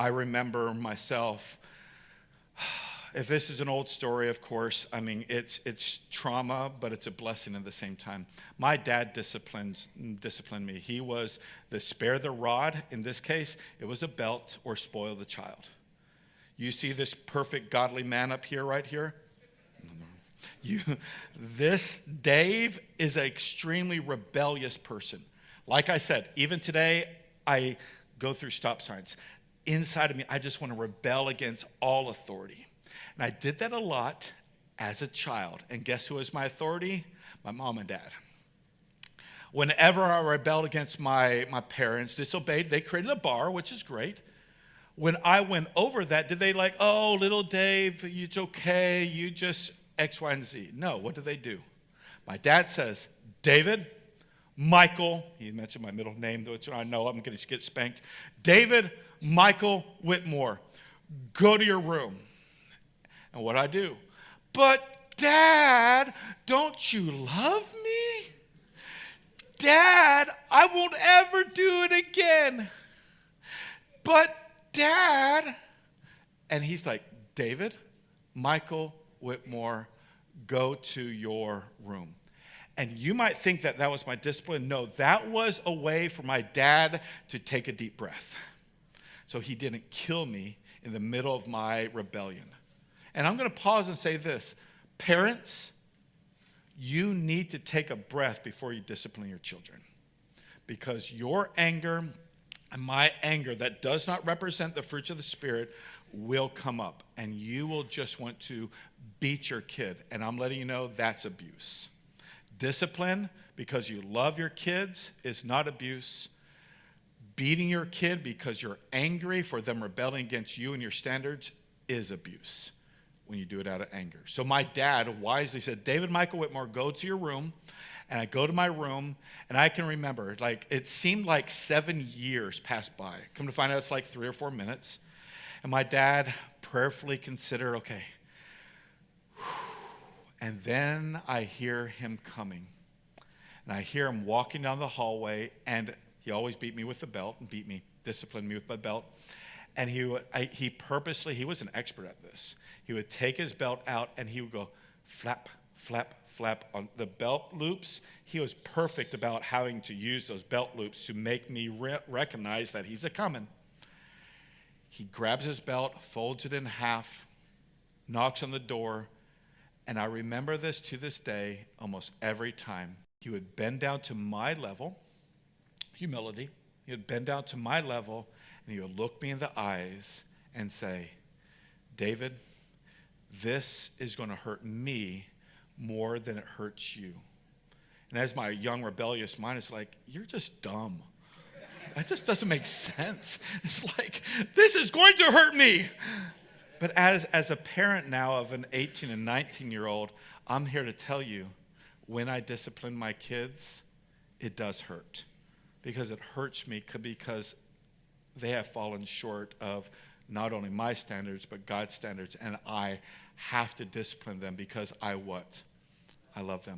I remember myself, if this is an old story, of course, I mean, it's trauma, but it's a blessing at the same time. My dad disciplined me. He was the spare the rod. In this case, it was a belt or spoil the child. You see this perfect godly man up here, right here? This Dave is an extremely rebellious person. Like I said, even today, I go through stop signs. Inside of me, I just want to rebel against all authority. And I did that a lot as a child. And guess who was my authority? My mom and dad. Whenever I rebelled against my parents, disobeyed, they created a bar, which is great. When I went over that, did they like, oh, little Dave, it's okay, you just X, Y, and Z? No, what do they do? My dad says, David, Michael, he mentioned my middle name, which I know I'm going to get spanked. David, Michael Whitmore, go to your room. And what I do? But Dad, don't you love me? Dad, I won't ever do it again. But Dad, and he's like, David, Michael Whitmore, go to your room. And you might think that that was my discipline. No, that was a way for my dad to take a deep breath. So he didn't kill me in the middle of my rebellion. And I'm going to pause and say this. Parents, you need to take a breath before you discipline your children. Because your anger and my anger that does not represent the fruits of the Spirit will come up. And you will just want to beat your kid. And I'm letting you know that's abuse. Discipline, because you love your kids, is not abuse. Beating your kid because you're angry for them rebelling against you and your standards is abuse when you do it out of anger. So my dad wisely said, David Michael Whitmore, go to your room. And I go to my room, and I can remember, like, it seemed like 7 years passed by. Come to find out it's like 3 or 4 minutes. And my dad prayerfully considered, okay. And then I hear him coming. And I hear him walking down the hallway, and he always beat me with the belt and disciplined me with my belt. And he was an expert at this. He would take his belt out, and he would go flap, flap, flap on the belt loops. He was perfect about having to use those belt loops to make me recognize that he's a-coming. He grabs his belt, folds it in half, knocks on the door, and I remember this to this day almost every time. He would bend down to my level, humility. He would bend down to my level, and he would look me in the eyes and say, David, this is going to hurt me more than it hurts you. And as my young rebellious mind is like, you're just dumb. That just doesn't make sense. It's like, this is going to hurt me. But as a parent now of an 18 and 19-year-old, I'm here to tell you, when I discipline my kids, it does hurt. Because it hurts me because they have fallen short of not only my standards, but God's standards. And I have to discipline them because I love them.